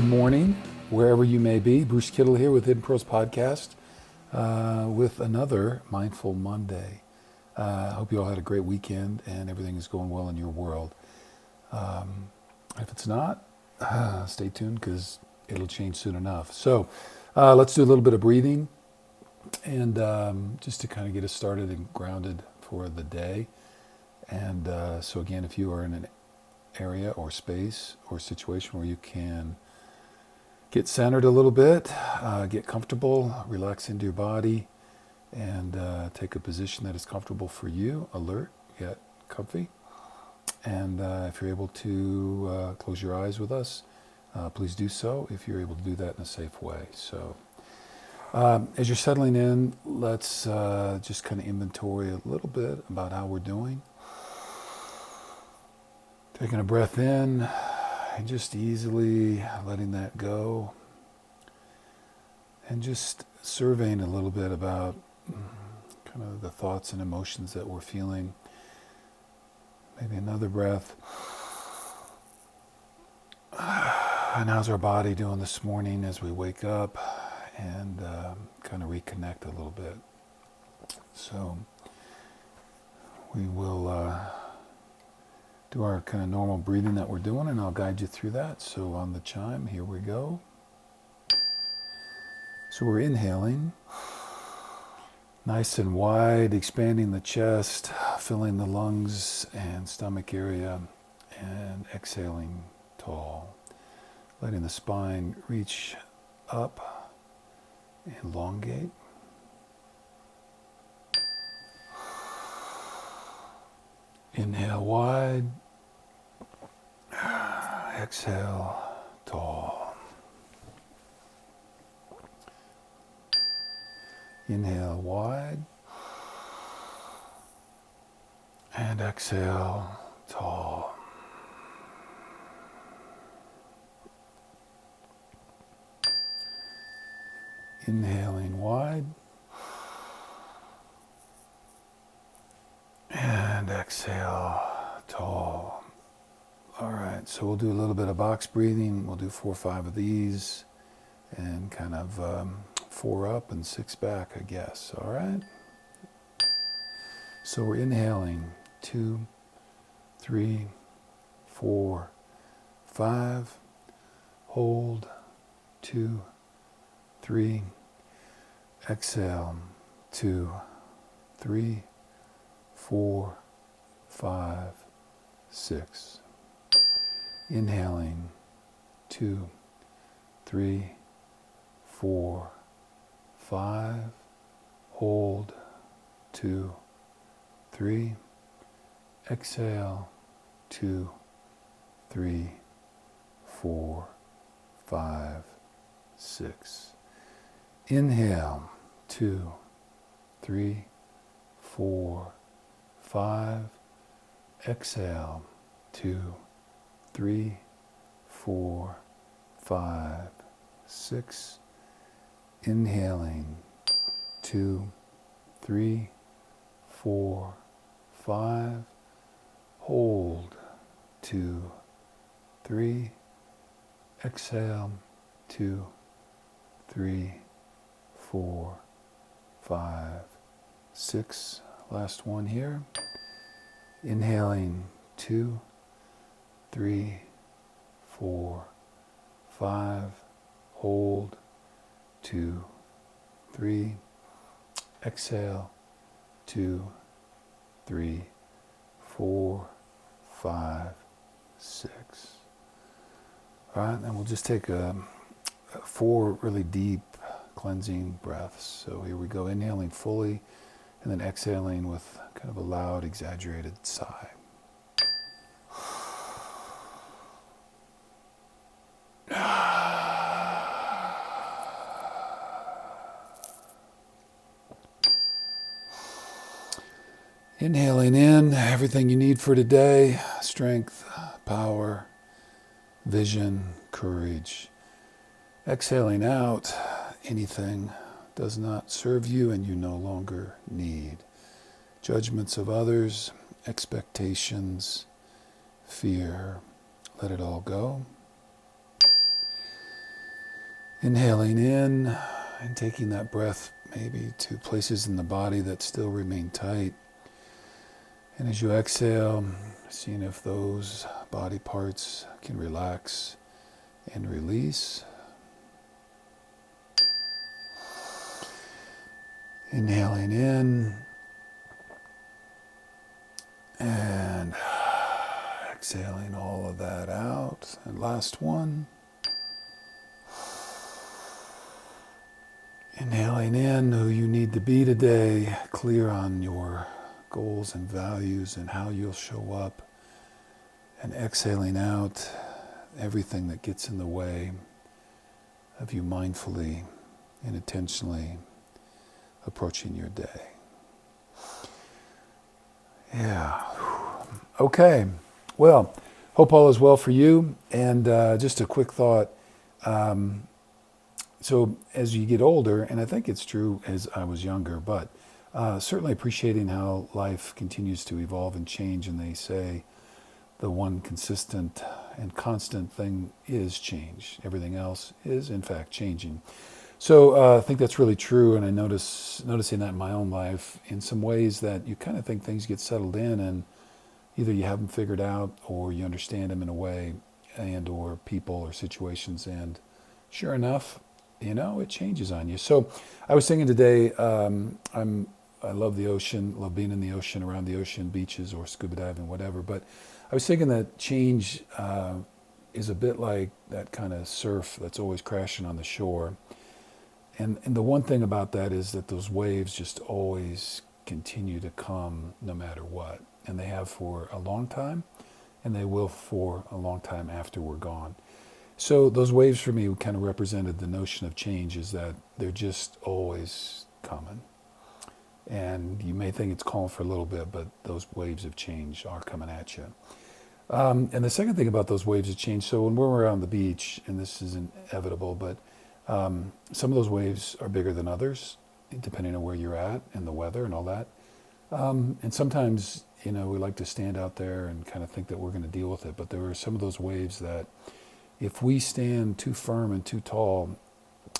Good morning, wherever you may be. Bruce Kittle here with Hidden Pearls Podcast with another Mindful Monday. I hope you all had a great weekend and everything is going well in your world. If it's not, stay tuned because it'll change soon enough. So let's do a little bit of breathing and just to kind of get us started and grounded for the day. And so again, if you are in an area or space or situation where you can get centered a little bit, get comfortable, relax into your body, and take a position that is comfortable for you, alert, yet comfy. And if you're able to close your eyes with us, please do so if you're able to do that in a safe way. So as you're settling in, let's just kind of inventory a little bit about how we're doing. Taking a breath in and just easily letting that go. And just surveying a little bit about kind of the thoughts and emotions that we're feeling. Maybe another breath. And how's our body doing this morning as we wake up and kind of reconnect a little bit. So we will do our kind of normal breathing that we're doing, and I'll guide you through that. So on the chime, here we go. So we're inhaling, nice and wide, expanding the chest, filling the lungs and stomach area, and exhaling tall, letting the spine reach up, elongate. Inhale wide, exhale tall. Inhale wide, and exhale tall. Inhaling wide, and exhale tall. All right, so we'll do a little bit of box breathing. We'll do 4 or 5 of these and kind of 4 up and 6 back, I guess. All right. So we're inhaling 2, 3, 4, 5. Hold 2, 3. Exhale 2, 3, 4, 5, 6. Inhaling 2, 3, 4, 5. Hold 2, 3. Exhale 2, 3, 4, 5, 6. Inhale 2, 3, 4, 5. Exhale 2, 3, 4, 5, 6. Inhaling 2, 3, 4, 5. Hold 2, 3. Exhale 2, 3, 4, 5, 6. Last one here. Inhaling 2, 3, 4, 5. Hold 2, 3. Exhale 2, 3, 4, 5, 6. All right, and we'll just take 4 really deep cleansing breaths. So here we go, inhaling fully and then exhaling with kind of a loud, exaggerated sigh. Inhaling in everything you need for today: strength, power, vision, courage. Exhaling out anything does not serve you and you no longer need. Judgments of others, expectations, fear. Let it all go. Inhaling in and taking that breath maybe to places in the body that still remain tight. And as you exhale, seeing if those body parts can relax and release. Inhaling in and exhaling all of that out. And last one. Inhaling in who you need to be today, clear on your goals and values and how you'll show up. And exhaling out everything that gets in the way of you mindfully and intentionally approaching your day. Yeah. Okay. Well, hope all is well for you. And just a quick thought. So as you get older, and I think it's true as I was younger, but certainly appreciating how life continues to evolve and change. And they say the one consistent and constant thing is change. Everything else is, in fact, changing. So I think that's really true, and I noticing that in my own life in some ways that you kind of think things get settled in, and either you have them figured out or you understand them in a way, and or people or situations, and sure enough, it changes on you. So I was thinking today, I love the ocean, love being in the ocean, around the ocean, beaches or scuba diving, whatever. But I was thinking that change is a bit like that kind of surf that's always crashing on the shore. And the one thing about that is that those waves just always continue to come no matter what. And they have for a long time, and they will for a long time after we're gone. So those waves for me kind of represented the notion of change, is that they're just always coming. And you may think it's calm for a little bit, but those waves of change are coming at you. And the second thing about those waves of change, so when we're on the beach, and this is inevitable, but some of those waves are bigger than others, depending on where you're at and the weather and all that. And sometimes, we like to stand out there and kind of think that we're going to deal with it. But there are some of those waves that if we stand too firm and too tall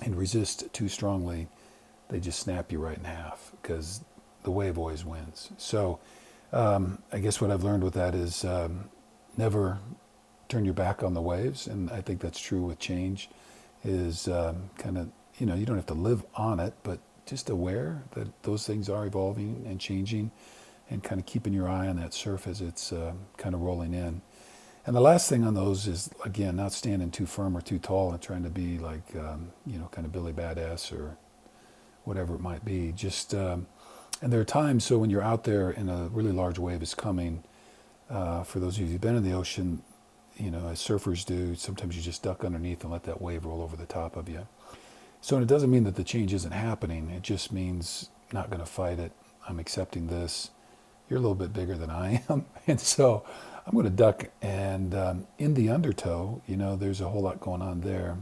and resist too strongly, they just snap you right in half, because the wave always wins. So I guess what I've learned with that is never turn your back on the waves. And I think that's true with change, is kind of, you don't have to live on it, but just aware that those things are evolving and changing, and kind of keeping your eye on that surf as it's kind of rolling in. And the last thing on those is, again, not standing too firm or too tall and trying to be like, kind of Billy Badass or whatever it might be. Just, and there are times, so when you're out there and a really large wave is coming, for those of you who've been in the ocean, as surfers do, sometimes you just duck underneath and let that wave roll over the top of you. So it doesn't mean that the change isn't happening. It just means not going to fight it. I'm accepting this. You're a little bit bigger than I am. And so I'm going to duck. And in the undertow, there's a whole lot going on there.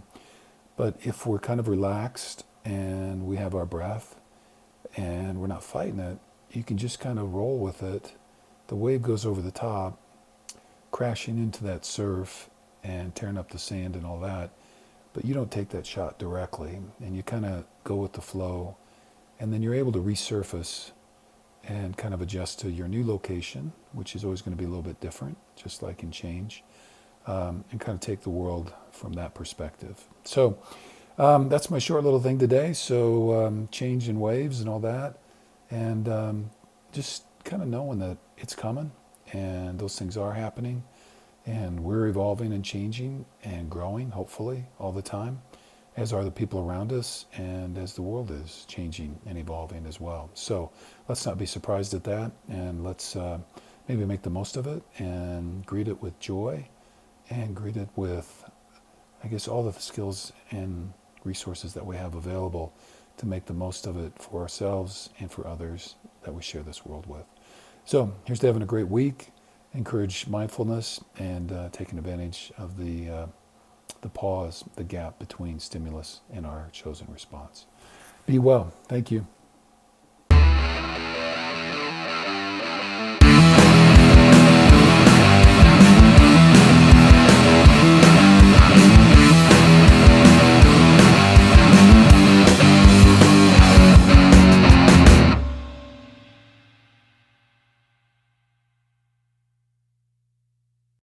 But if we're kind of relaxed and we have our breath and we're not fighting it, you can just kind of roll with it. The wave goes over the top, crashing into that surf and tearing up the sand and all that. But you don't take that shot directly, and you kind of go with the flow, and then you're able to resurface and kind of adjust to your new location, which is always going to be a little bit different, just like in change, and kind of take the world from that perspective. So that's my short little thing today. So change in waves and all that, and just kind of knowing that it's coming, and those things are happening, and we're evolving and changing and growing, hopefully, all the time, as are the people around us, and as the world is changing and evolving as well. So let's not be surprised at that, and let's maybe make the most of it and greet it with joy, and greet it with, I guess, all the skills and resources that we have available to make the most of it for ourselves and for others that we share this world with. So here's to having a great week. Encourage mindfulness and taking advantage of the pause, the gap between stimulus and our chosen response. Be well. Thank you.